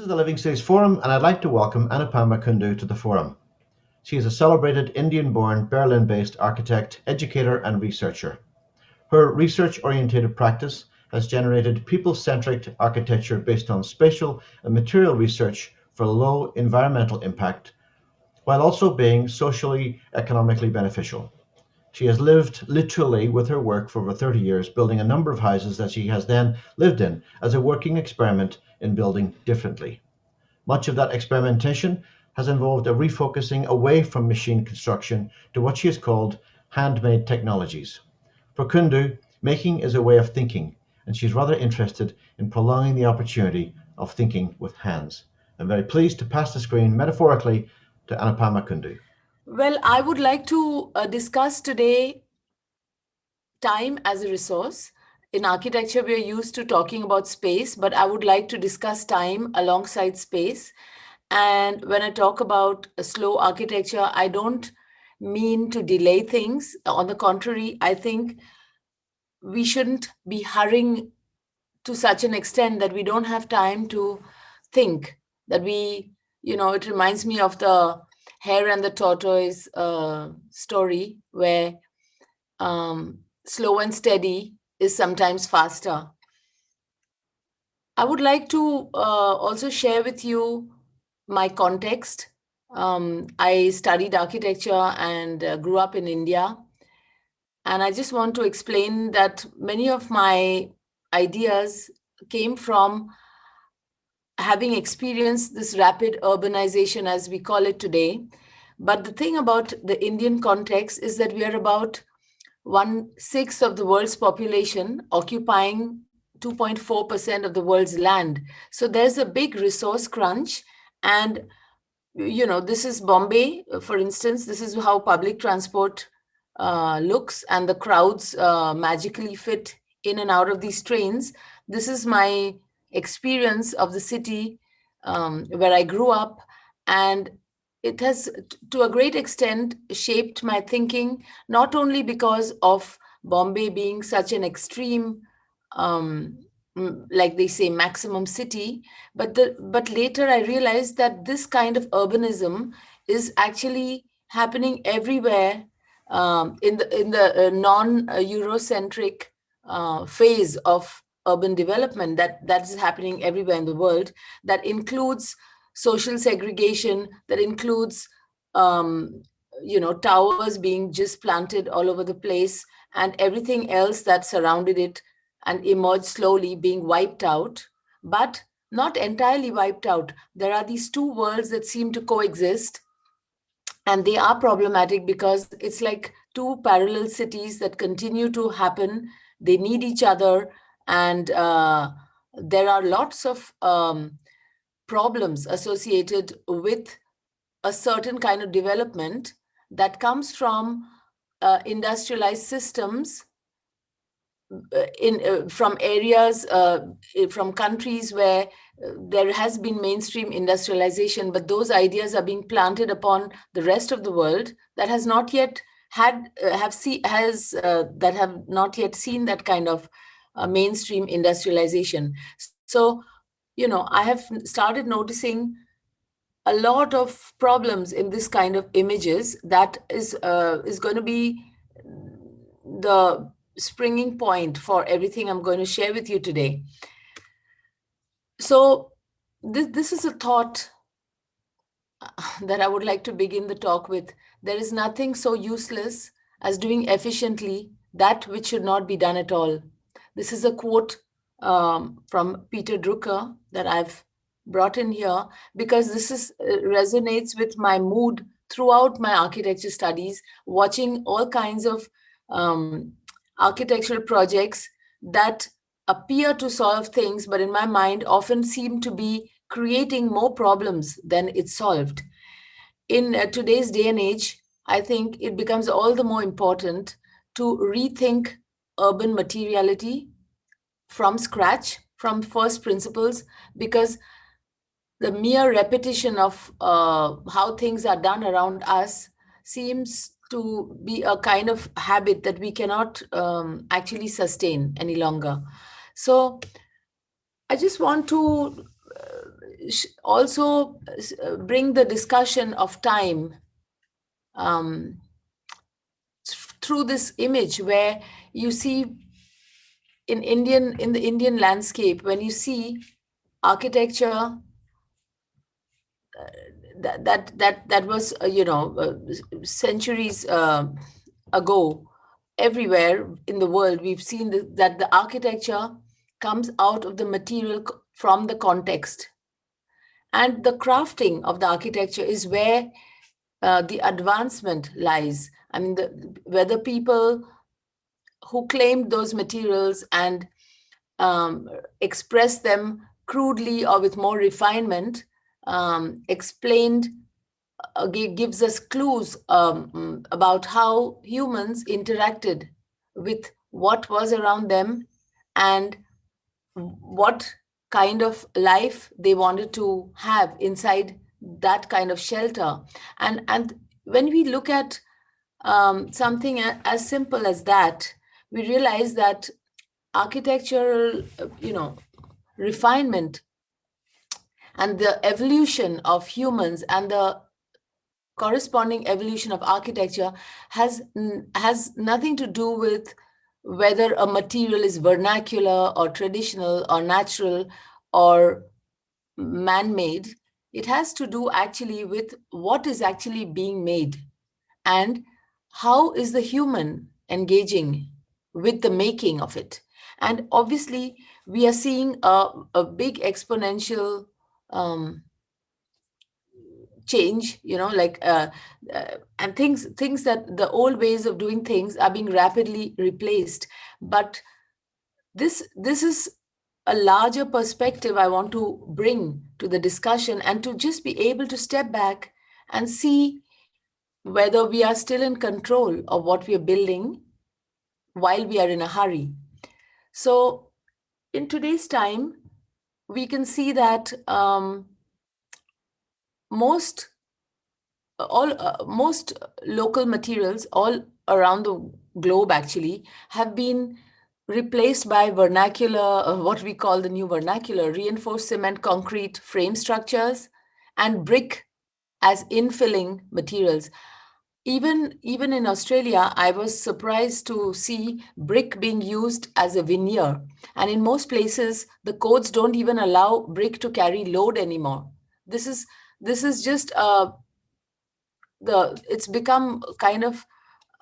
to the Living Cities Forum, and I'd like to welcome Anupama Kundoo to the forum. She is a celebrated Indian-born, Berlin-based architect, educator, and researcher. Her research-oriented practice has generated people-centric architecture based on spatial and material research for low environmental impact, while also being socially, economically beneficial. She has lived literally with her work for over 30 years, building a number of houses that she has then lived in as a working experiment in building differently. Much of that experimentation has involved a refocusing away from machine construction to what she has called handmade technologies. For Kundoo, making is a way of thinking, and she's rather interested in prolonging the opportunity of thinking with hands. I'm very pleased to pass the screen metaphorically to Anupama Kundoo. Well, I would like to discuss today time as a resource. In architecture, we are used to talking about space, but I would like to discuss time alongside space. And when I talk about a slow architecture, I don't mean to delay things. On the contrary, I think we shouldn't be hurrying to such an extent that we don't have time to think, that it reminds me of the hare and the tortoise story, where slow and steady is sometimes faster. I would like to also share with you my context. I studied architecture and grew up in India. And I just want to explain that many of my ideas came from having experienced this rapid urbanization, as we call it today. But the thing about the Indian context is that we are about 1/6 of the world's population, occupying 2.4% of the world's land. So there's a big resource crunch. And, this is Bombay, for instance. This is how public transport looks, and the crowds magically fit in and out of these trains. This is my experience of the city where I grew up, and it has, to a great extent, shaped my thinking, not only because of Bombay being such an extreme, like they say, maximum city, but later I realized that this kind of urbanism is actually happening everywhere in the non-Eurocentric phase of urban development that is happening everywhere in the world. That includes social segregation, that includes towers being just planted all over the place, and everything else that surrounded it and emerged slowly being wiped out, but not entirely wiped out. There are these two worlds that seem to coexist, and they are problematic because it's like two parallel cities that continue to happen. They need each other, and there are lots of problems associated with a certain kind of development that comes from industrialized systems from areas, from countries where there has been mainstream industrialization, but those ideas are being planted upon the rest of the world that has not yet that have not yet seen that kind of mainstream industrialization. So, I have started noticing a lot of problems in this kind of images that is going to be the springing point for everything I'm going to share with you today. So this is a thought that I would like to begin the talk with. There is nothing so useless as doing efficiently that which should not be done at all. This is a quote from Peter Drucker that I've brought in here because this resonates with my mood throughout my architecture studies, watching all kinds of architectural projects that appear to solve things, but in my mind often seem to be creating more problems than it's solved. In today's day and age, I think it becomes all the more important to rethink urban materiality from scratch, from first principles, because the mere repetition of how things are done around us seems to be a kind of habit that we cannot actually sustain any longer. So I just want to also bring the discussion of time through this image, where you see in the Indian landscape, when you see architecture that was centuries ago, everywhere in the world we've seen that the architecture comes out of the material from the context, and the crafting of the architecture is where the advancement lies. I mean, whether people who claimed those materials and expressed them crudely or with more refinement, explained, gives us clues about how humans interacted with what was around them and what kind of life they wanted to have inside that kind of shelter. And when we look at something as simple as that, we realize that architectural, refinement and the evolution of humans and the corresponding evolution of architecture has nothing to do with whether a material is vernacular or traditional or natural or man-made. It has to do actually with what is actually being made and how is the human engaging with the making of it. And obviously, we are seeing a big exponential change, and things that the old ways of doing things are being rapidly replaced. But this is a larger perspective I want to bring to the discussion, and to just be able to step back and see whether we are still in control of what we are building while we are in a hurry. So in today's time, we can see that most local materials all around the globe actually have been replaced by vernacular, what we call the new vernacular, reinforced cement concrete frame structures and brick as infilling materials. Even in Australia, I was surprised to see brick being used as a veneer. And in most places, the codes don't even allow brick to carry load anymore. This is just it's become kind of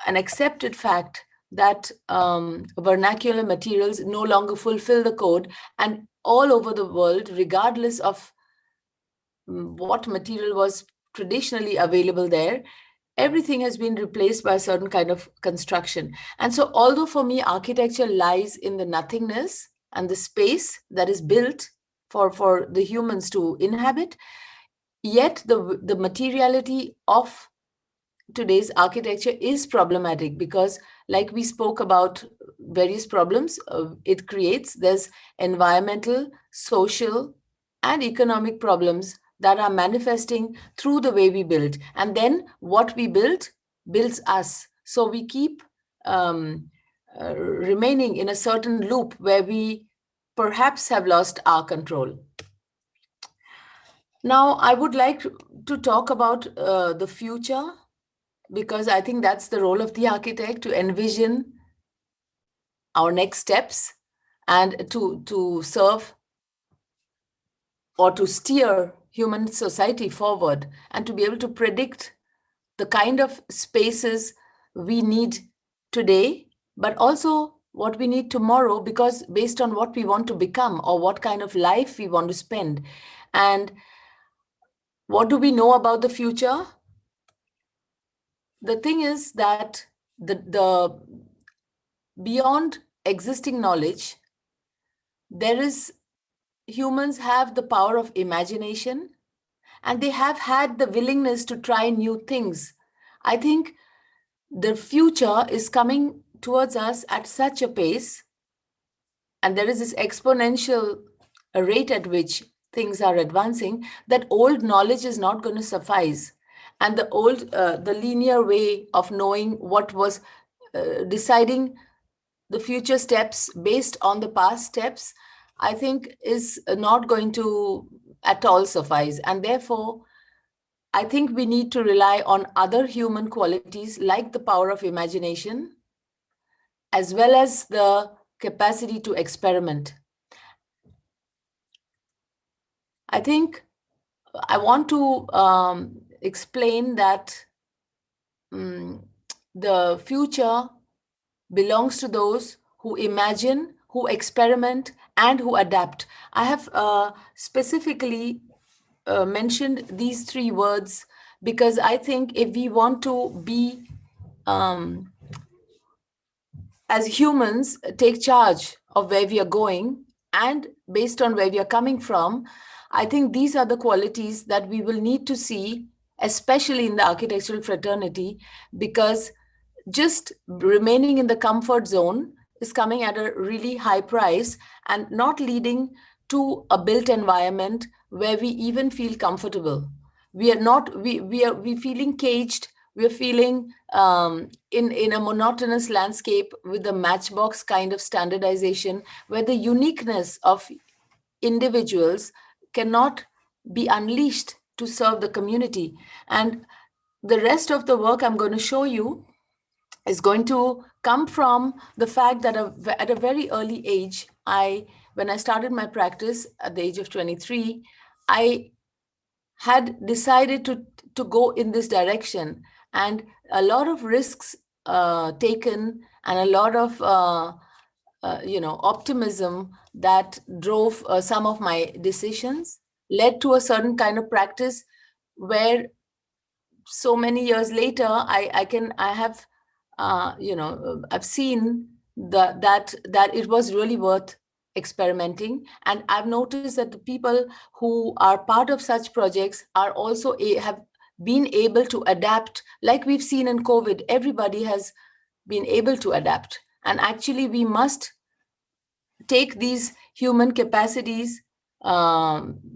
an accepted fact that vernacular materials no longer fulfill the code, and all over the world, regardless of what material was traditionally available there, everything has been replaced by a certain kind of construction. And so, although for me, architecture lies in the nothingness and the space that is built for the humans to inhabit, yet the materiality of today's architecture is problematic because, like we spoke about various problems it creates, there's environmental, social, and economic problems that are manifesting through the way we build. And then what we build builds us. So we keep remaining in a certain loop where we perhaps have lost our control. Now, I would like to talk about the future, because I think that's the role of the architect, to envision our next steps and to serve or to steer human society forward, and to be able to predict the kind of spaces we need today, but also what we need tomorrow, because based on what we want to become or what kind of life we want to spend. And what do we know about the future? The thing is that the beyond existing knowledge, humans have the power of imagination, and they have had the willingness to try new things. I think the future is coming towards us at such a pace, and there is this exponential rate at which things are advancing, that old knowledge is not going to suffice. And the linear way of knowing what was deciding the future steps based on the past steps, I think is not going to at all suffice. And therefore, I think we need to rely on other human qualities like the power of imagination, as well as the capacity to experiment. I think I want to explain that the future belongs to those who imagine, who experiment, and who adapt. I have specifically mentioned these three words because I think if we want to be, as humans, take charge of where we are going and based on where we are coming from, I think these are the qualities that we will need to see, especially in the architectural fraternity, because just remaining in the comfort zone is coming at a really high price and not leading to a built environment where we even feel comfortable. We are not, we feeling caged. We're feeling in a monotonous landscape with the matchbox kind of standardization where the uniqueness of individuals cannot be unleashed to serve the community. And the rest of the work I'm going to show you is going to come from the fact that at a very early age, when I started my practice at the age of 23, I had decided to go in this direction, and a lot of risks taken and a lot of optimism that drove some of my decisions led to a certain kind of practice where so many years later I've seen that it was really worth experimenting. And I've noticed that the people who are part of such projects are also have been able to adapt. Like we've seen in COVID, everybody has been able to adapt. And actually, we must take these human capacities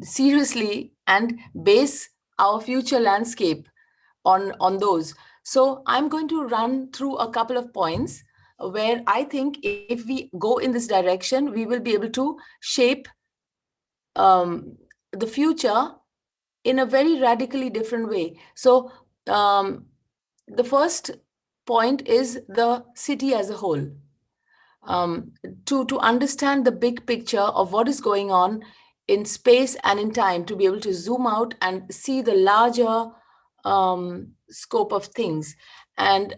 seriously and base our future landscape on those. So I'm going to run through a couple of points where I think if we go in this direction, we will be able to shape the future in a very radically different way. So the first point is the city as a whole. To understand the big picture of what is going on in space and in time, to be able to zoom out and see the larger scope of things. And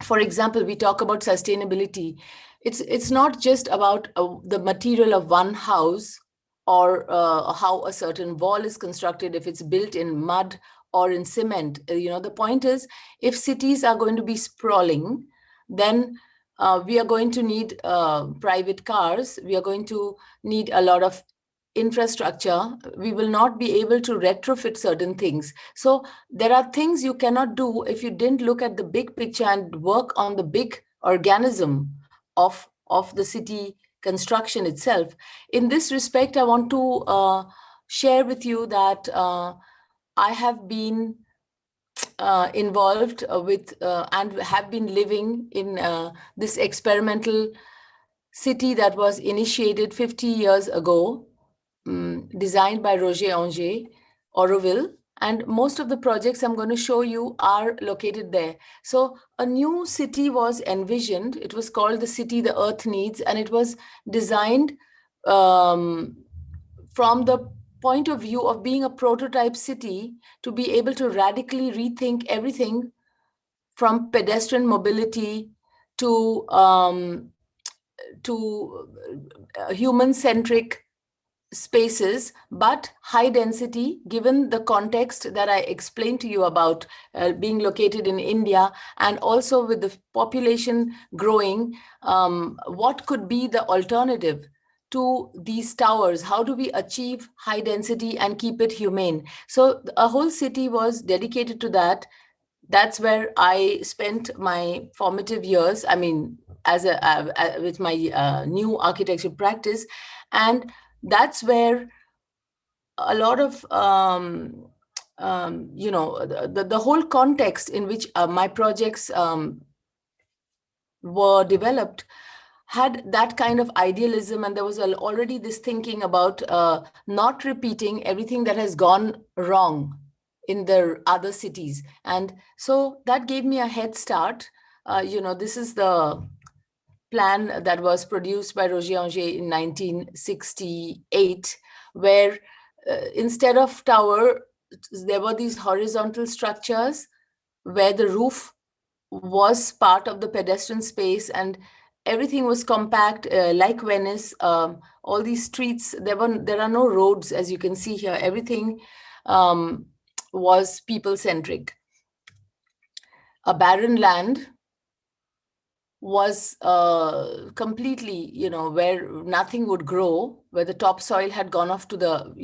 for example, we talk about sustainability. It's not just about the material of one house or how a certain wall is constructed, if it's built in mud or in cement. The point is, if cities are going to be sprawling, then we are going to need private cars. We are going to need a lot of infrastructure. We will not be able to retrofit certain things. So there are things you cannot do if you didn't look at the big picture and work on the big organism of the city construction itself. In this respect, I want to share with you that I have been involved with and have been living in this experimental city that was initiated 50 years ago, designed by Roger Anger, Auroville. And most of the projects I'm going to show you are located there. So a new city was envisioned. It was called the City the Earth Needs, and it was designed from the point of view of being a prototype city to be able to radically rethink everything from pedestrian mobility to human-centric spaces, but high density, given the context that I explained to you about being located in India, and also with the population growing, what could be the alternative to these towers? How do we achieve high density and keep it humane? So a whole city was dedicated to that. That's where I spent my formative years. I mean, with my new architecture practice, and that's where a lot of the whole context in which my projects were developed had that kind of idealism, and there was already this thinking about not repeating everything that has gone wrong in the other cities. And so that gave me a head start. This is the plan that was produced by Roger Anger in 1968, where instead of tower, there were these horizontal structures where the roof was part of the pedestrian space, and everything was compact, like Venice. All these streets, there are no roads, as you can see here. Everything was people-centric. A barren land was completely, where nothing would grow, where the topsoil had gone off to the,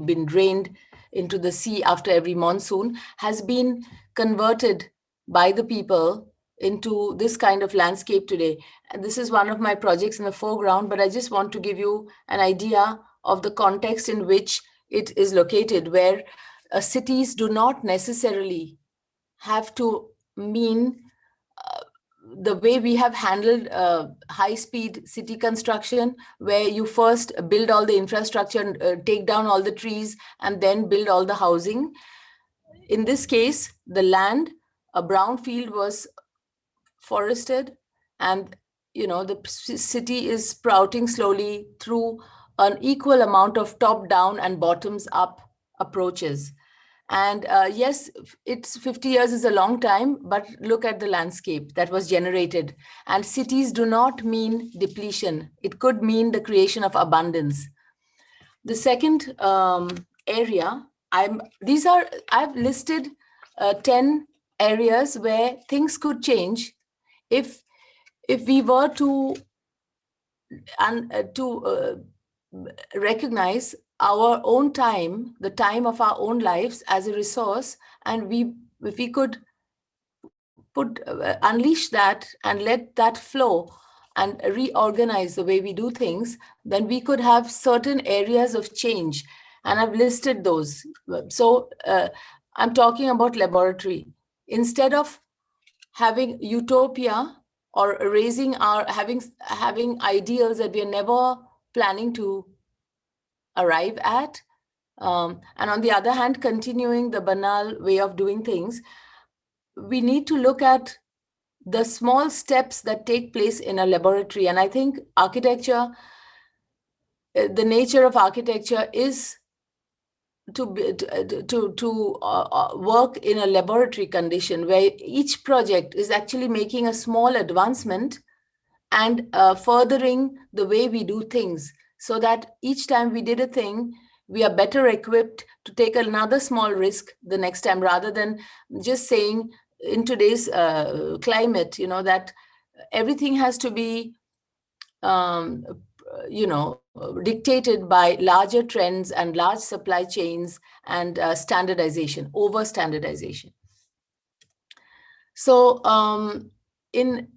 been drained into the sea after every monsoon, has been converted by the people into this kind of landscape today. And this is one of my projects in the foreground, but I just want to give you an idea of the context in which it is located, where cities do not necessarily have to mean the way we have handled high-speed city construction, where you first build all the infrastructure and take down all the trees and then build all the housing. In this case, the land, a brown field, was forested, and the city is sprouting slowly through an equal amount of top-down and bottoms-up approaches. And yes, it's 50 years is a long time, but look at the landscape that was generated. And cities do not mean depletion. It could mean the creation of abundance. The second area, I've listed 10 areas where things could change if we were to recognize our own time, the time of our own lives, as a resource, and if we could unleash that and let that flow and reorganize the way we do things, then we could have certain areas of change. And I've listed those. So I'm talking about laboratory. Instead of having utopia or having ideals that we are never planning to arrive at, and on the other hand, continuing the banal way of doing things, we need to look at the small steps that take place in a laboratory. And I think architecture, the nature of architecture is to work in a laboratory condition, where each project is actually making a small advancement and furthering the way we do things, so that each time we did a thing, we are better equipped to take another small risk the next time, rather than just saying in today's climate, that everything has to be, dictated by larger trends and large supply chains and standardization, over standardization. So in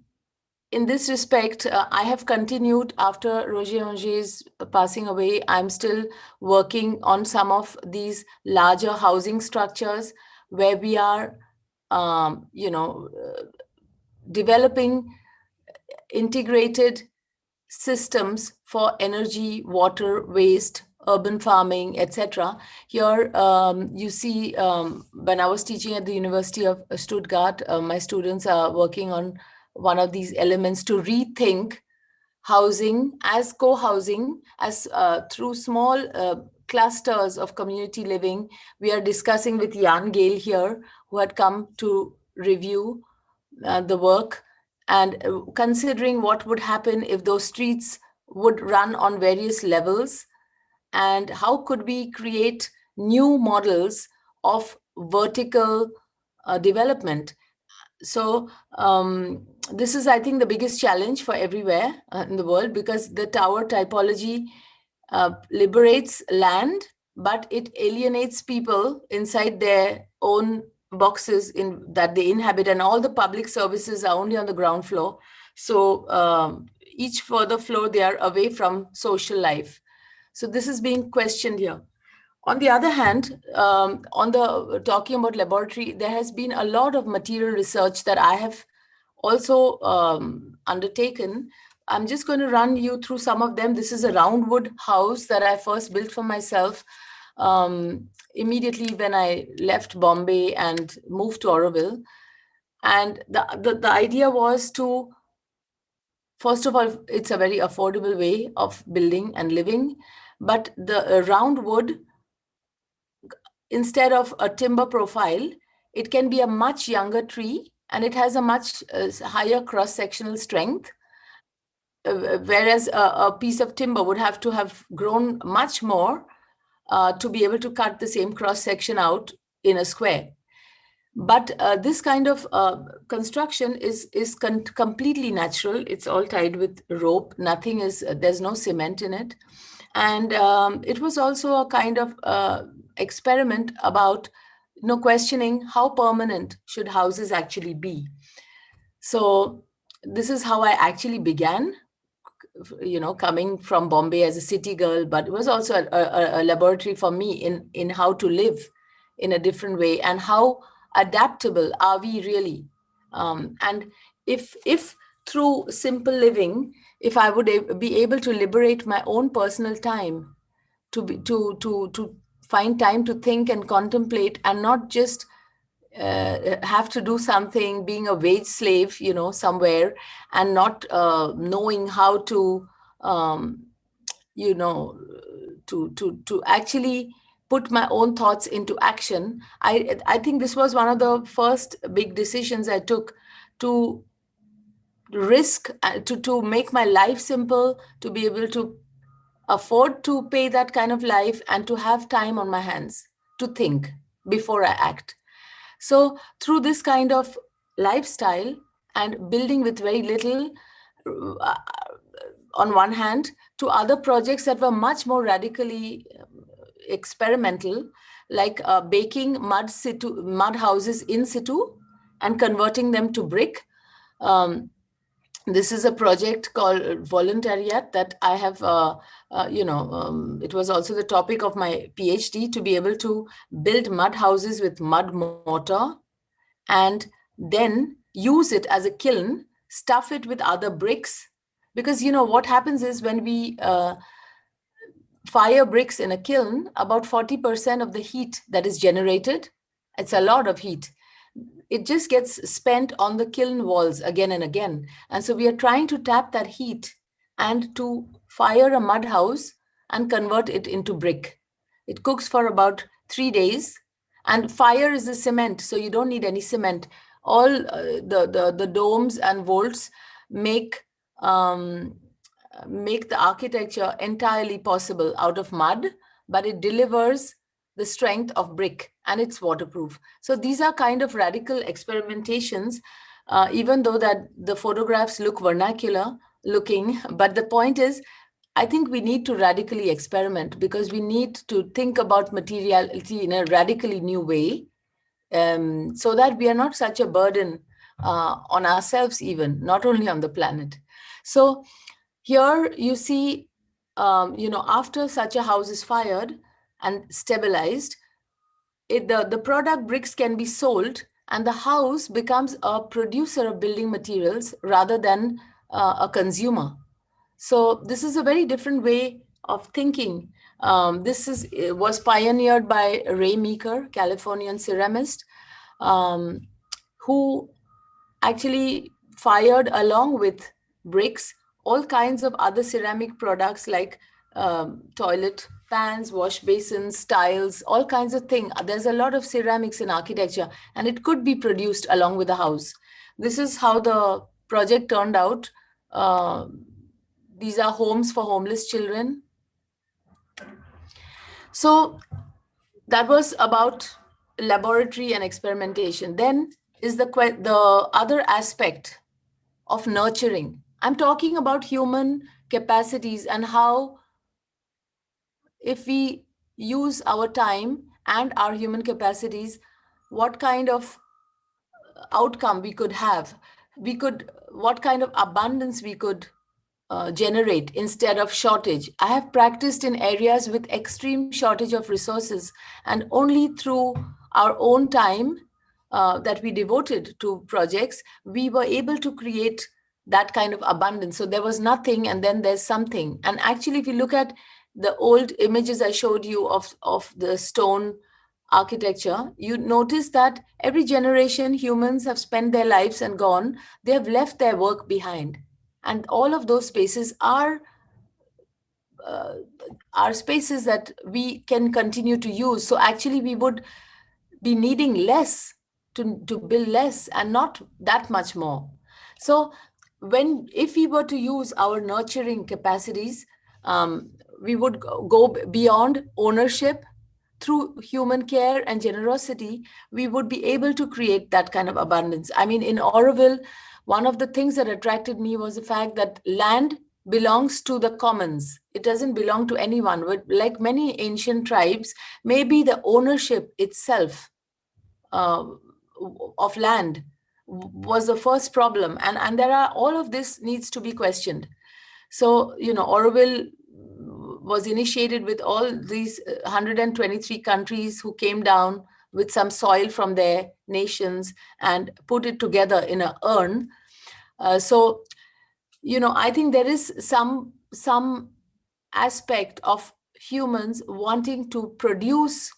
this respect, I have continued after Roger Anger's passing away. I'm still working on some of these larger housing structures where we are, developing integrated systems for energy, water, waste, urban farming, etc. Here, you see, when I was teaching at the University of Stuttgart, my students are working on one of these elements to rethink housing as co-housing, as through small clusters of community living. We are discussing with Jan Gale here, who had come to review the work, and considering what would happen if those streets would run on various levels, and how could we create new models of vertical development. So this is, I think, the biggest challenge for everywhere in the world, because the tower typology liberates land, but it alienates people inside their own boxes that they inhabit, and all the public services are only on the ground floor. So each further floor, they are away from social life. So this is being questioned here. On the other hand, talking about laboratory, there has been a lot of material research that I have also undertaken I'm just going to run you through some of them. This is a round wood house that I first built for myself immediately when I left Bombay and moved to Auroville. And the idea was to, first of all, it's a very affordable way of building and living. But the round wood, instead of a timber profile, it can be a much younger tree, and it has a much higher cross-sectional strength. Whereas a piece of timber would have to have grown much more to be able to cut the same cross-section out in a square. But this kind of construction is completely natural. It's all tied with rope. Nothing is, there's no cement in it. And it was also a kind of experiment about questioning how permanent should houses actually be. So this is how I actually began, coming from Bombay as a city girl, but it was also a laboratory for me in how to live in a different way, and how adaptable are we really. And if through simple living, if I would be able to liberate my own personal time to find time to think and contemplate, and not just have to do something, being a wage slave, somewhere, and not knowing how to, to actually put my own thoughts into action. I think this was one of the first big decisions I took, to risk, to make my life simple, to be able to afford to pay that kind of life, and to have time on my hands to think before I act. So through this kind of lifestyle and building with very little, on one hand, to other projects that were much more radically experimental, like baking mud houses in situ and converting them to brick. This is a project called Voluntariat that I have, it was also the topic of my PhD, to be able to build mud houses with mud mortar and then use it as a kiln, stuff it with other bricks. Because, what happens is, when we fire bricks in a kiln, about 40% of the heat that is generated, it's a lot of heat, it just gets spent on the kiln walls again and again. And so we are trying to tap that heat and to fire a mud house and convert it into brick. It cooks for about 3 days, and fire is the cement, so you don't need any cement. All the domes and vaults make the architecture entirely possible out of mud, but it delivers the strength of brick, and it's waterproof. So these are kind of radical experimentations, even though that the photographs look vernacular looking. But the point is, I think we need to radically experiment, because we need to think about materiality in a radically new way, so that we are not such a burden on ourselves, even, not only on the planet. So here you see, after such a house is fired and stabilized, the product bricks can be sold, and the house becomes a producer of building materials rather than a consumer. So this is a very different way of thinking. This was pioneered by Ray Meeker, Californian ceramist, who actually fired, along with bricks, all kinds of other ceramic products like toilet pans, wash basins, tiles, all kinds of things. There's a lot of ceramics in architecture, and it could be produced along with the house. This is how the project turned out. These are homes for homeless children. So that was about laboratory and experimentation. Then is the other aspect of nurturing. I'm talking about human capacities, and how, if we use our time and our human capacities, what kind of outcome we could have. What kind of abundance we could generate instead of shortage. I have practiced in areas with extreme shortage of resources, and only through our own time that we devoted to projects, we were able to create that kind of abundance. So there was nothing, and then there's something. And actually, if you look at the old images I showed you of the stone architecture, you notice that every generation humans have spent their lives and gone, they have left their work behind. And all of those spaces are spaces that we can continue to use. So actually, we would be needing less to build less and not that much more. So if we were to use our nurturing capacities, we would go beyond ownership. Through human care and generosity, we would be able to create that kind of abundance. I mean, in Auroville, one of the things that attracted me was the fact that land belongs to the commons. It doesn't belong to anyone. But like many ancient tribes, maybe the ownership itself of land was the first problem. And there are, all of this needs to be questioned. So, Auroville was initiated with all these 123 countries who came down with some soil from their nations and put it together in an urn. So, I think there is some aspect of humans wanting to produce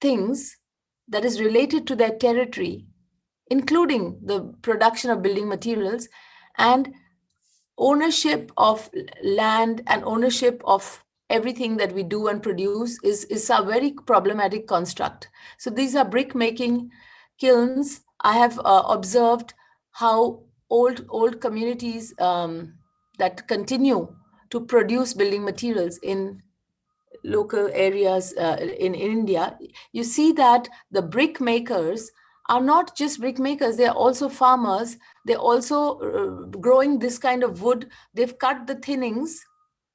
things that is related to their territory, including the production of building materials, and ownership of land and ownership of everything that we do and produce is a very problematic construct. So these are brick making kilns. I have observed how old communities that continue to produce building materials in local areas in India, you see that the brick makers are not just brick makers, they're also farmers. They're also growing this kind of wood. They've cut the thinnings.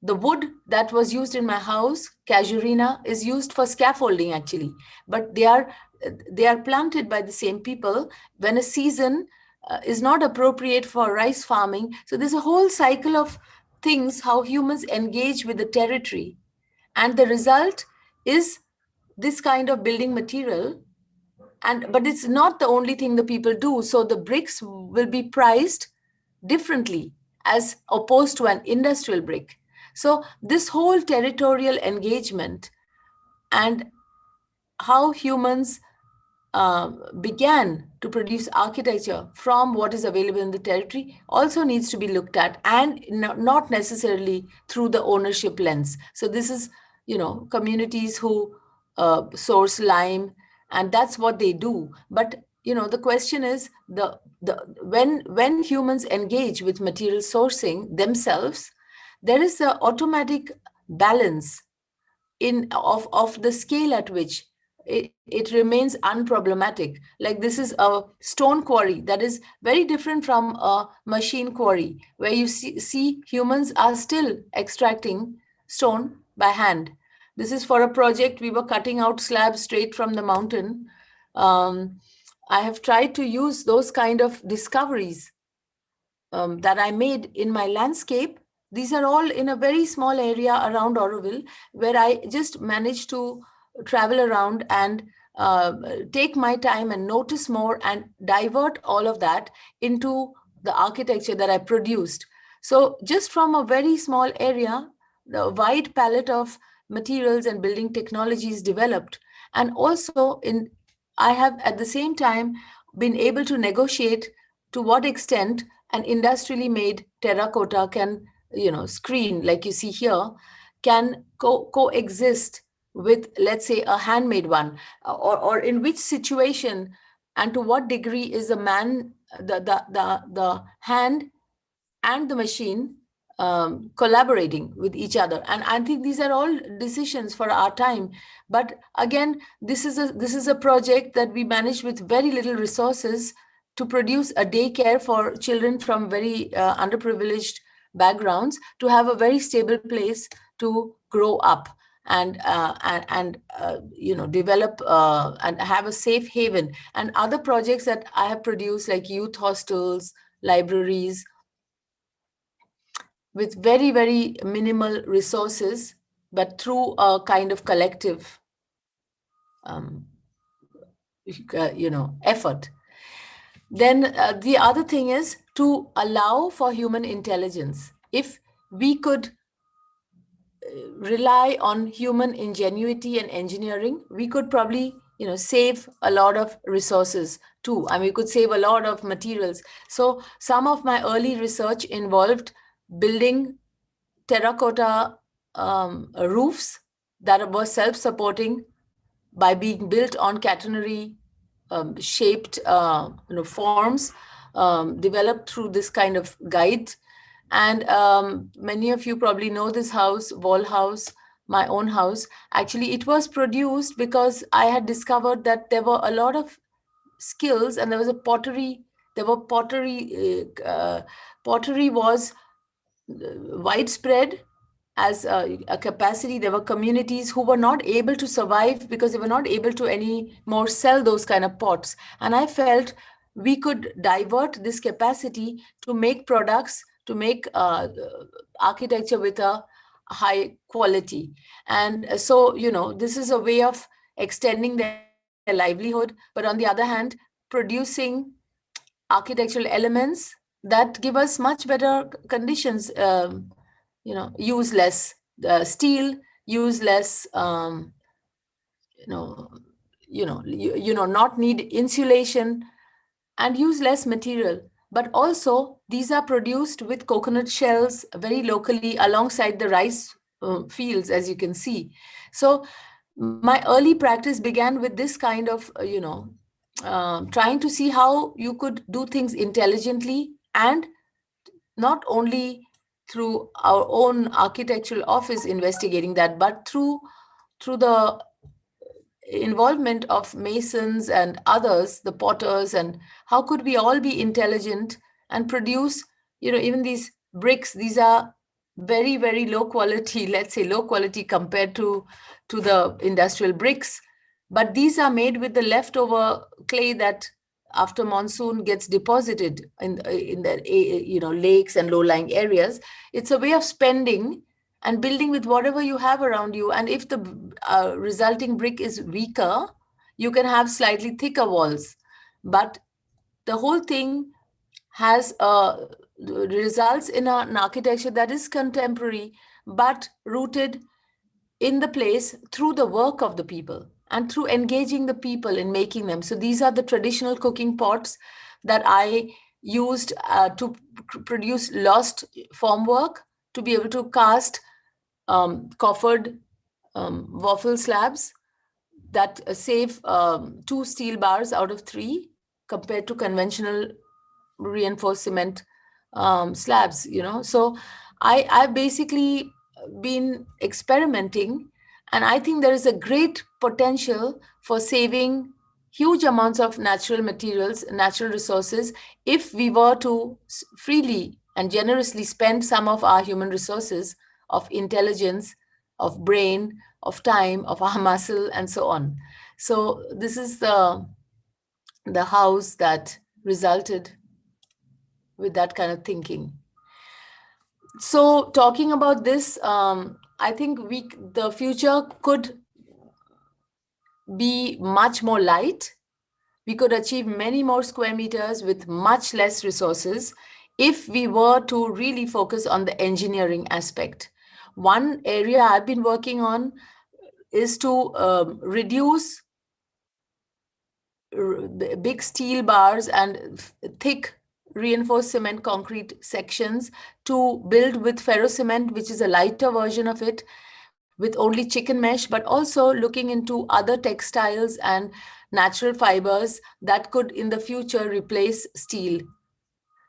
The wood that was used in my house, casuarina, is used for scaffolding actually, but they are planted by the same people when a season is not appropriate for rice farming. So there's a whole cycle of things, how humans engage with the territory. And the result is this kind of building material. But it's not the only thing the people do. So the bricks will be priced differently as opposed to an industrial brick. So this whole territorial engagement and how humans began to produce architecture from what is available in the territory also needs to be looked at, and not necessarily through the ownership lens. So this is, communities who source lime, and that's what they do. But the question is, when humans engage with material sourcing themselves, there is an automatic balance of the scale at which it remains unproblematic. Like this is a stone quarry that is very different from a machine quarry, where you see humans are still extracting stone by hand. This is for a project we were cutting out slabs straight from the mountain. I have tried to use those kind of discoveries that I made in my landscape. These are all in a very small area around Auroville, where I just managed to travel around and take my time and notice more and divert all of that into the architecture that I produced. So just from a very small area, the wide palette of materials and building technologies developed. And also I have at the same time been able to negotiate to what extent an industrially made terracotta can, screen, like you see here, can coexist with, let's say, a handmade one, or in which situation and to what degree is the hand and the machine collaborating with each other. And I think these are all decisions for our time. But again, this is a project that we managed with very little resources to produce a daycare for children from very underprivileged backgrounds, to have a very stable place to grow up and develop and have a safe haven. And other projects that I have produced, like youth hostels, libraries, with very, very minimal resources, but through a kind of collective, effort. Then the other thing is to allow for human intelligence. If we could rely on human ingenuity and engineering, we could probably, save a lot of resources too. I mean, we could save a lot of materials. So some of my early research involved building terracotta roofs that were self-supporting by being built on catenary shaped forms developed through this kind of guide. And many of you probably know this house, Wall House, my own house. Actually, it was produced because I had discovered that there were a lot of skills, and there was a pottery. There were pottery. Pottery was widespread as a capacity. There were communities who were not able to survive because they were not able to anymore sell those kind of pots. And I felt we could divert this capacity to make products, to make architecture with a high quality. And so, this is a way of extending their livelihood. But on the other hand, producing architectural elements that give us much better conditions. Use less steel, use less, you know, not need insulation, and use less material. But also, these are produced with coconut shells very locally alongside the rice fields, as you can see. So my early practice began with this kind of, trying to see how you could do things intelligently, and not only through our own architectural office investigating that, but through the involvement of masons and others, the potters, and how could we all be intelligent and produce, even these bricks. These are very, very low quality, let's say low quality compared to the industrial bricks. But these are made with the leftover clay that after monsoon gets deposited in the lakes and low-lying areas. It's a way of spending and building with whatever you have around you. And if the resulting brick is weaker, you can have slightly thicker walls. But the whole thing has results in an architecture that is contemporary, but rooted in the place through the work of the people and through engaging the people in making them. So these are the traditional cooking pots that I used to produce lost formwork, to be able to cast coffered waffle slabs that save 2 steel bars out of 3 compared to conventional reinforced cement slabs. So I've basically been experimenting, and I think there is a great potential for saving huge amounts of natural materials, natural resources, if we were to freely and generously spend some of our human resources of intelligence, of brain, of time, of our muscle, and so on. So this is the house that resulted with that kind of thinking. So talking about this, I think the future could be much more light. We could achieve many more square meters with much less resources if we were to really focus on the engineering aspect. One area I've been working on is to reduce big steel bars and thick reinforced cement concrete sections to build with ferrocement, which is a lighter version of it, with only chicken mesh, but also looking into other textiles and natural fibers that could in the future replace steel.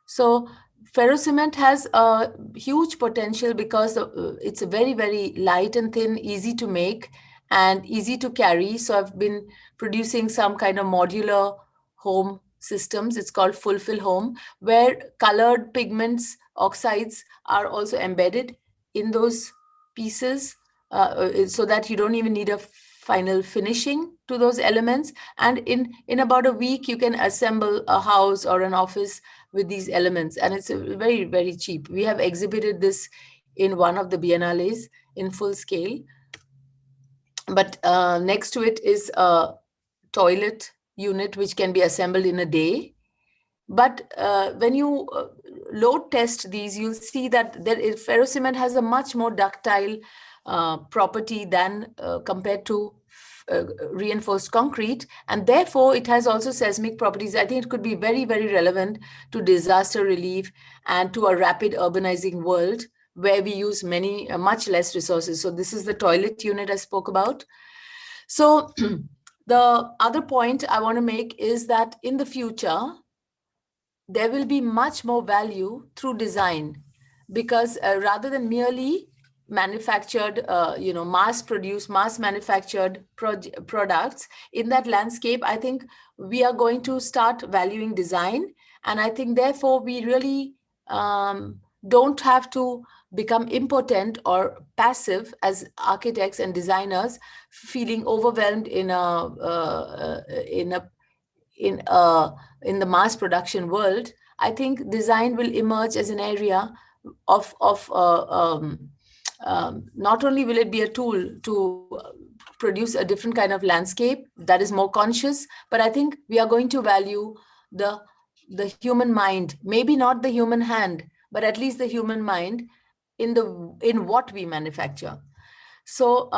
So ferrocement has a huge potential because it's very, very light and thin, easy to make and easy to carry. So I've been producing some kind of modular home systems. It's called Fulfill Home, where colored pigments, oxides are also embedded in those pieces, so that you don't even need a final finishing to those elements. And in about a week, you can assemble a house or an office with these elements. And it's very, very cheap. We have exhibited this in one of the biennales in full scale. But next to it is a toilet unit, which can be assembled in a day. But when you load test these, you'll see that ferrocement has a much more ductile property than compared to reinforced concrete, and therefore it has also seismic properties. I think it could be very, very relevant to disaster relief and to a rapid urbanizing world where we use much less resources. So this is the toilet unit I spoke about. So the other point I want to make is that in the future, there will be much more value through design, because rather than merely manufactured, mass-produced, mass-manufactured products in that landscape, I think we are going to start valuing design. And I think, therefore, we really don't have to become impotent or passive as architects and designers, feeling overwhelmed in the mass production world. I think design will emerge as an area of not only will it be a tool to produce a different kind of landscape that is more conscious, but I think we are going to value the human mind, maybe not the human hand, but at least the human mind in what we manufacture. So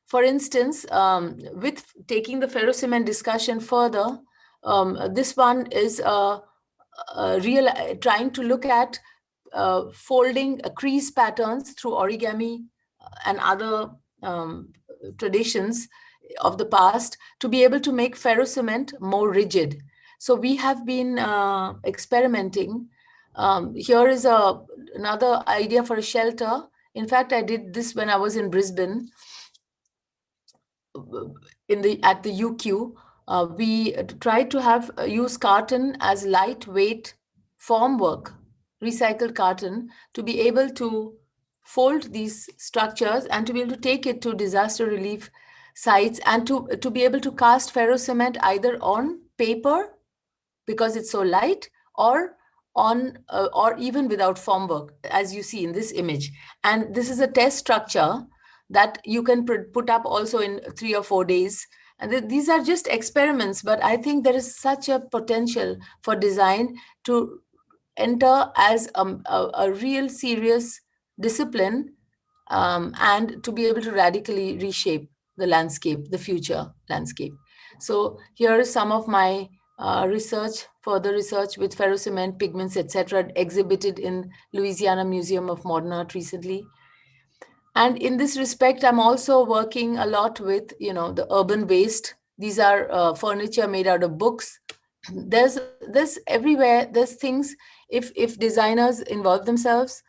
for instance, with taking the ferrocement discussion further, this one is trying to look at folding crease patterns through origami and other traditions of the past to be able to make ferrocement more rigid. So we have been experimenting. Here is another idea for a shelter. In fact, I did this when I was in Brisbane at the UQ. We tried to use carton as lightweight formwork, recycled carton, to be able to fold these structures and to be able to take it to disaster relief sites, and to be able to cast ferrocement either on paper because it's so light, or even without formwork, as you see in this image. And this is a test structure that you can put up also in 3 or 4 days. And these are just experiments, but I think there is such a potential for design to enter as a real serious discipline, and to be able to radically reshape the landscape, the future landscape. So here is some of my further research with ferrocement, pigments, etc., exhibited in Louisiana Museum of Modern Art recently. And in this respect, I'm also working a lot with, the urban waste. These are furniture made out of books. There's everywhere. There's things. If designers involve themselves,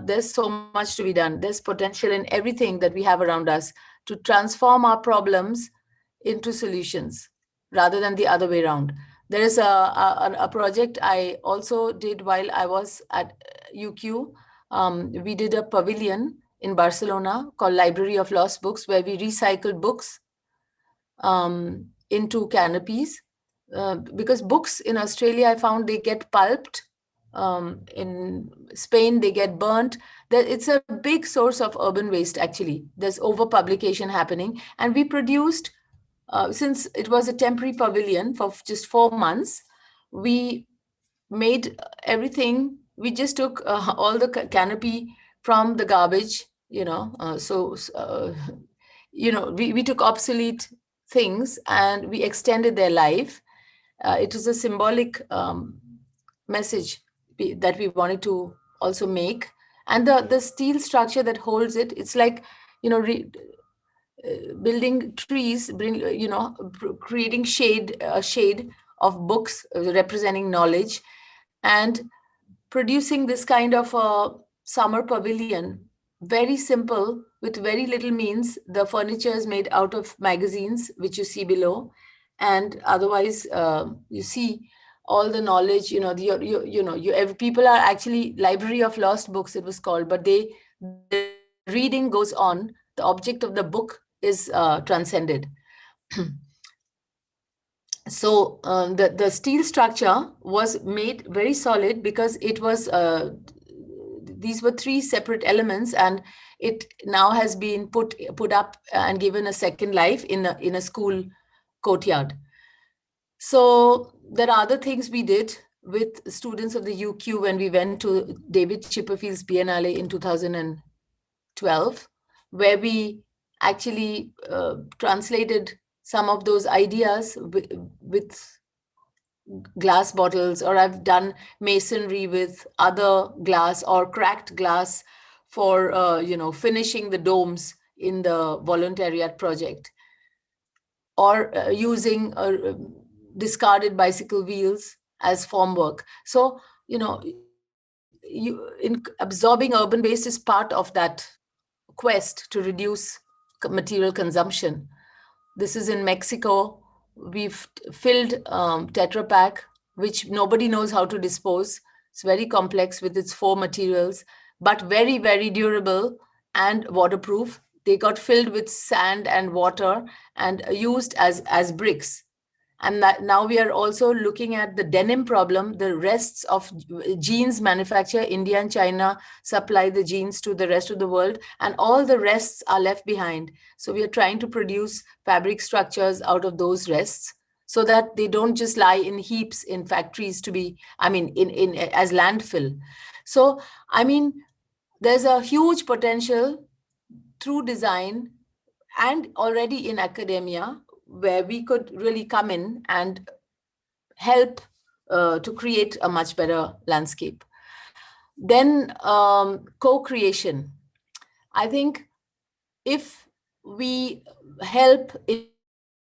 there's so much to be done. There's potential in everything that we have around us to transform our problems into solutions, rather than the other way around. There is a project I also did while I was at UQ. We did a pavilion in Barcelona called Library of Lost Books, where we recycled books into canopies. Because books in Australia, I found they get pulped. In Spain, they get burnt. It's a big source of urban waste, actually. There's overpublication happening. And we produced, since it was a temporary pavilion for just 4 months, we made everything. We just took all the canopy from the garbage, we took obsolete things and we extended their life. It was a symbolic message that we wanted to also make. And the steel structure that holds it, it's like, building trees, creating a shade of books representing knowledge, and producing this kind of a summer pavilion. Very simple, with very little means. The furniture is made out of magazines, which you see below, and otherwise you see all the knowledge. People are actually Library of Lost Books, it was called, but the reading goes on. The object of the book is transcended. So the steel structure was made very solid because it was these were 3 separate elements, and it now has been put up and given a second life in a school courtyard. So there are other things we did. with students of the UQ when we went to David Chipperfield's Biennale in 2012, where we actually translated some of those ideas with glass bottles, or I've done masonry with other glass or cracked glass for finishing the domes in the Volontariat project, or using discarded bicycle wheels as formwork. So, absorbing urban waste is part of that quest to reduce material consumption. This is in Mexico. We've filled Tetra Pak, which nobody knows how to dispose. It's very complex with its 4 materials, but very, very durable and waterproof. They got filled with sand and water and used as bricks. And now we are also looking at the denim problem. The rests of jeans manufacture, India and China supply the jeans to the rest of the world, and all the rests are left behind. So we are trying to produce fabric structures out of those rests so that they don't just lie in heaps in factories to be, in as landfill. So, there's a huge potential through design and already in academia, where we could really come in and help to create a much better landscape. Then co-creation. I think if we help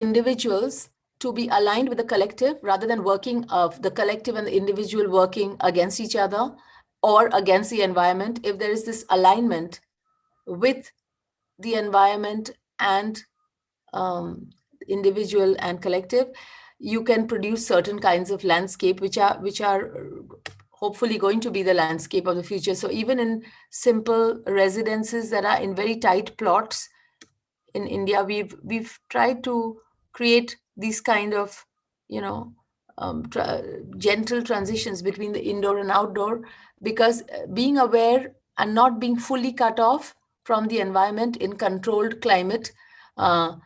individuals to be aligned with the collective, rather than working of the collective and the individual working against each other or against the environment, if there is this alignment with the environment and individual and collective, you can produce certain kinds of landscape which are hopefully going to be the landscape of the future. So even in simple residences that are in very tight plots in India, we've tried to create these kind of gentle transitions between the indoor and outdoor, because being aware and not being fully cut off from the environment in controlled climate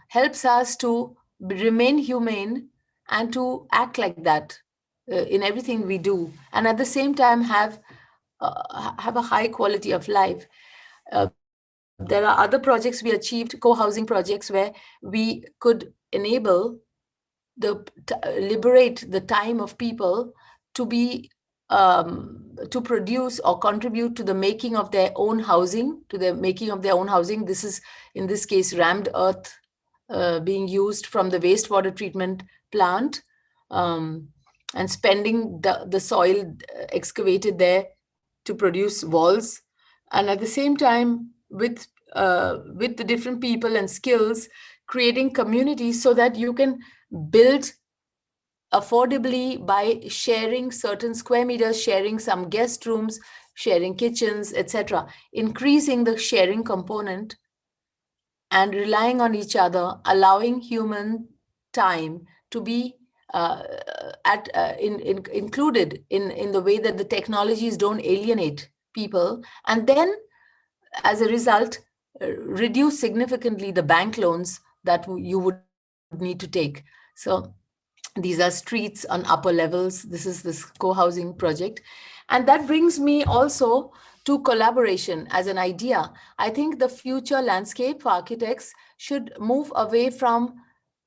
helps us to remain humane and to act like that in everything we do, and at the same time have a high quality of life. There are other projects we achieved, co-housing projects, where we could enable liberate the time of people to be to produce or contribute to the making of their own housing, This is, in this case, rammed earth being used from the wastewater treatment plant, and spending the soil excavated there to produce walls, and at the same time with the different people and skills, creating communities so that you can build affordably by sharing certain square meters, sharing some guest rooms, sharing kitchens, etc., increasing the sharing component and relying on each other, allowing human time to be included in the way that the technologies don't alienate people, and then as a result reduce significantly the bank loans that you would need to take. So these are streets on upper levels. This is this co-housing project. And that brings me also to collaboration as an idea. I think the future landscape for architects should move away from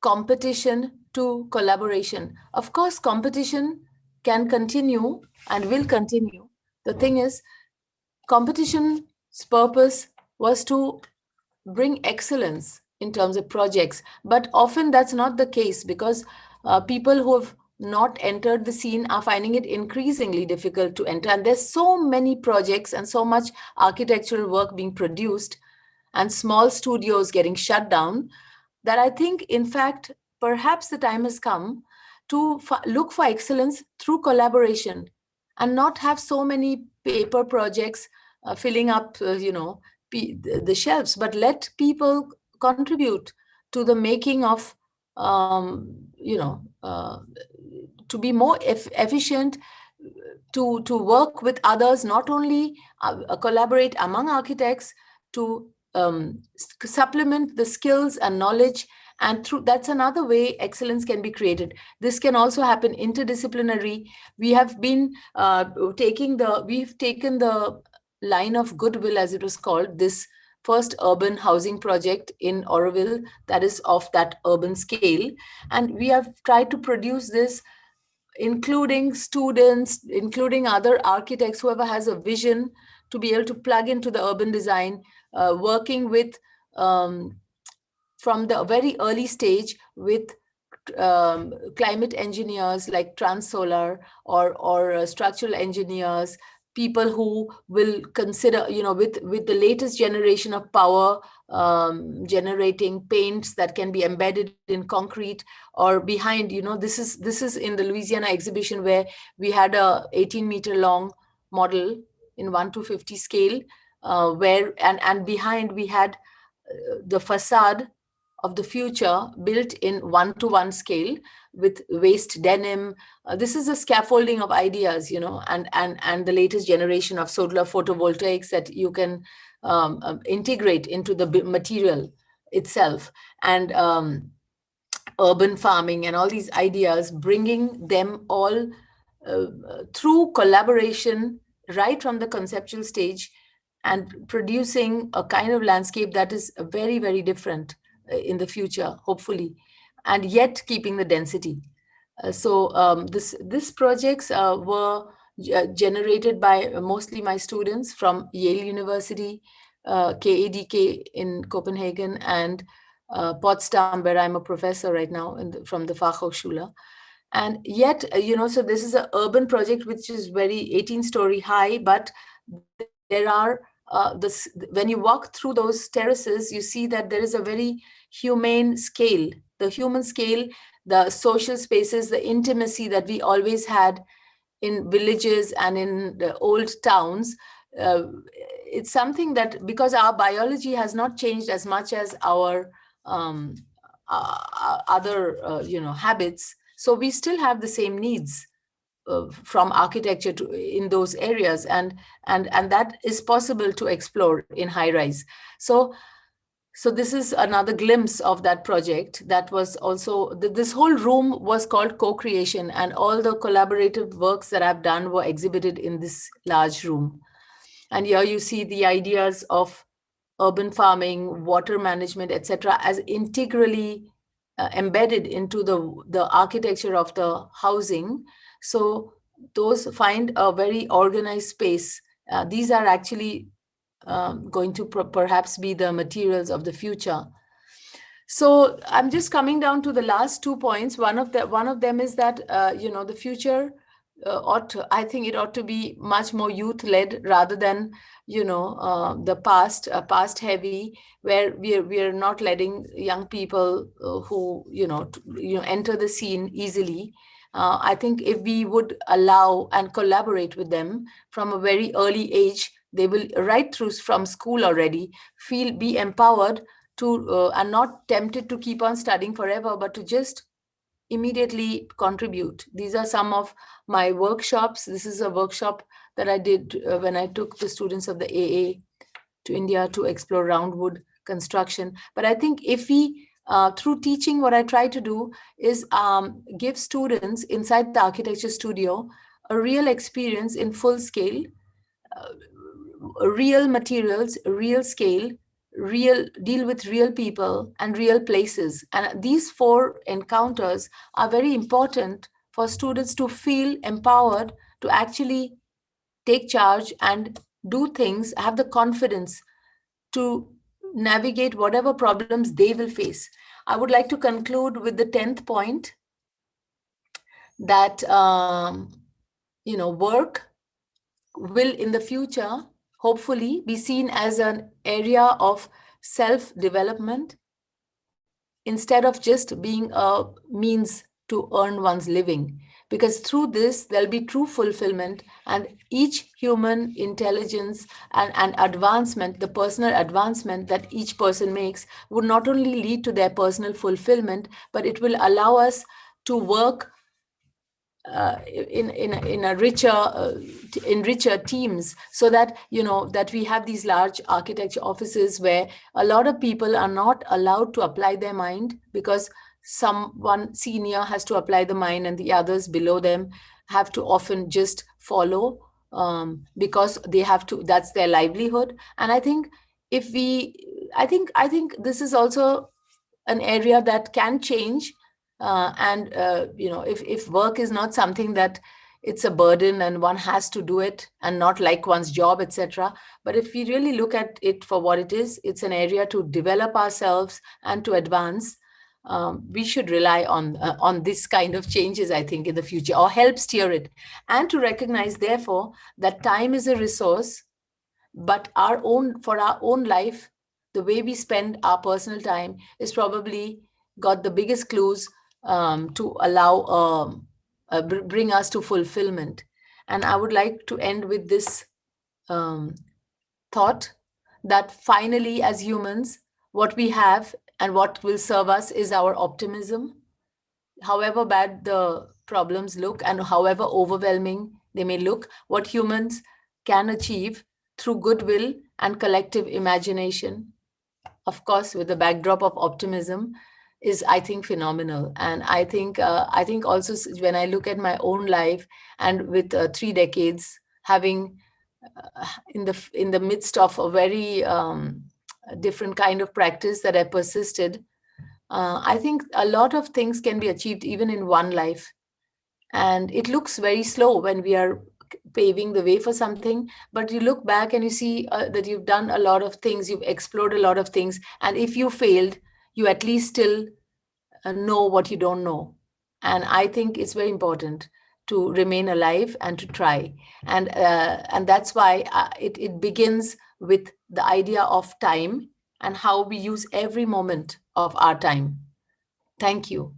competition to collaboration. Of course, competition can continue and will continue. The thing is, competition's purpose was to bring excellence in terms of projects, but often that's not the case, because people who have not entered the scene are finding it increasingly difficult to enter. And there's so many projects and so much architectural work being produced and small studios getting shut down, that I think, in fact, perhaps the time has come to look for excellence through collaboration and not have so many paper projects filling up, the shelves, but let people contribute to the making of, to be more efficient, to work with others, not only collaborate among architects to supplement the skills and knowledge And that's another way excellence can be created. This can also happen interdisciplinary. We have been we've taken the line of goodwill, as it was called, this first urban housing project in Oroville that is of that urban scale. And we have tried to produce this, including students, including other architects, whoever has a vision to be able to plug into the urban design, working with from the very early stage with climate engineers like Trans-Solar, or structural engineers, people who will consider, with the latest generation of power generating paints that can be embedded in concrete, or behind, this is in the Louisiana exhibition, where we had a 18-meter long model in 1:50 scale, where and behind we had the facade of the future built in 1:1 scale with waste denim. This is a scaffolding of ideas, and the latest generation of solar photovoltaics that you can integrate into the material itself, and urban farming and all these ideas, bringing them all through collaboration right from the conceptual stage, and producing a kind of landscape that is very, very different in the future, hopefully, and yet keeping the density. These projects were generated by mostly my students from Yale University, KADK in Copenhagen, and Potsdam, where I'm a professor right now from the Fachhochschule. And yet, so this is an urban project which is very 18-story high, but there are when you walk through those terraces, you see that there is a very humane scale, the human scale, the social spaces, the intimacy that we always had in villages and in the old towns. It's something that, because our biology has not changed as much as our other habits, so we still have the same needs from architecture in those areas, and that is possible to explore in high rise. So this is another glimpse of that project. That was also, this whole room was called co-creation, and all the collaborative works that I've done were exhibited in this large room. And here you see the ideas of urban farming, water management, etc., as integrally embedded into the architecture of the housing. So those find a very organized space. These are actually going to perhaps be the materials of the future. So I'm just coming down to the last 2 points. One of them is that the future I think it ought to be much more youth-led rather than the past heavy, where we are not letting young people who enter the scene easily. I think if we would allow and collaborate with them from a very early age, they will, right through from school already, be empowered to and not tempted to keep on studying forever, but to just immediately contribute. These are some of my workshops. This is a workshop that I did when I took the students of the AA to India to explore roundwood construction. But I think if we, through teaching, what I try to do is give students inside the architecture studio a real experience in full scale, real materials, real scale, deal with real people and real places. And these 4 encounters are very important for students to feel empowered to actually take charge and do things, have the confidence to navigate whatever problems they will face. I would like to conclude with the 10th point, that work will in the future hopefully be seen as an area of self-development instead of just being a means to earn one's living. Because through this, there'll be true fulfillment, and each human intelligence and advancement, the personal advancement that each person makes, would not only lead to their personal fulfillment, but it will allow us to work in a richer teams, so that that we have these large architecture offices where a lot of people are not allowed to apply their mind, because someone senior has to apply the mind and the others below them have to often just follow, because they have to, that's their livelihood. And I think if we I think this is also an area that can change. And if work is not something that it's a burden and one has to do it and not like one's job, etc., but if we really look at it for what it is, it's an area to develop ourselves and to advance. We should rely on this kind of changes, I think, in the future, or help steer it, and to recognize therefore that time is a resource, but for our own life, the way we spend our personal time is probably got the biggest clues to allow bring us to fulfillment. And I would like to end with this um, thought, that finally, as humans, what we have and what will serve us is our optimism. However bad the problems look and however overwhelming they may look, what humans can achieve through goodwill and collective imagination, of course, with the backdrop of optimism, is, I think, phenomenal. And I think also, when I look at my own life, and with 3 decades having in the midst of a very different kind of practice that I persisted, I think a lot of things can be achieved even in one life. And it looks very slow when we are paving the way for something, but you look back and you see that you've done a lot of things, you've explored a lot of things, and if you failed, you at least still know what you don't know. And I think it's very important to remain alive and to try. And that's why it begins with the idea of time and how we use every moment of our time. Thank you.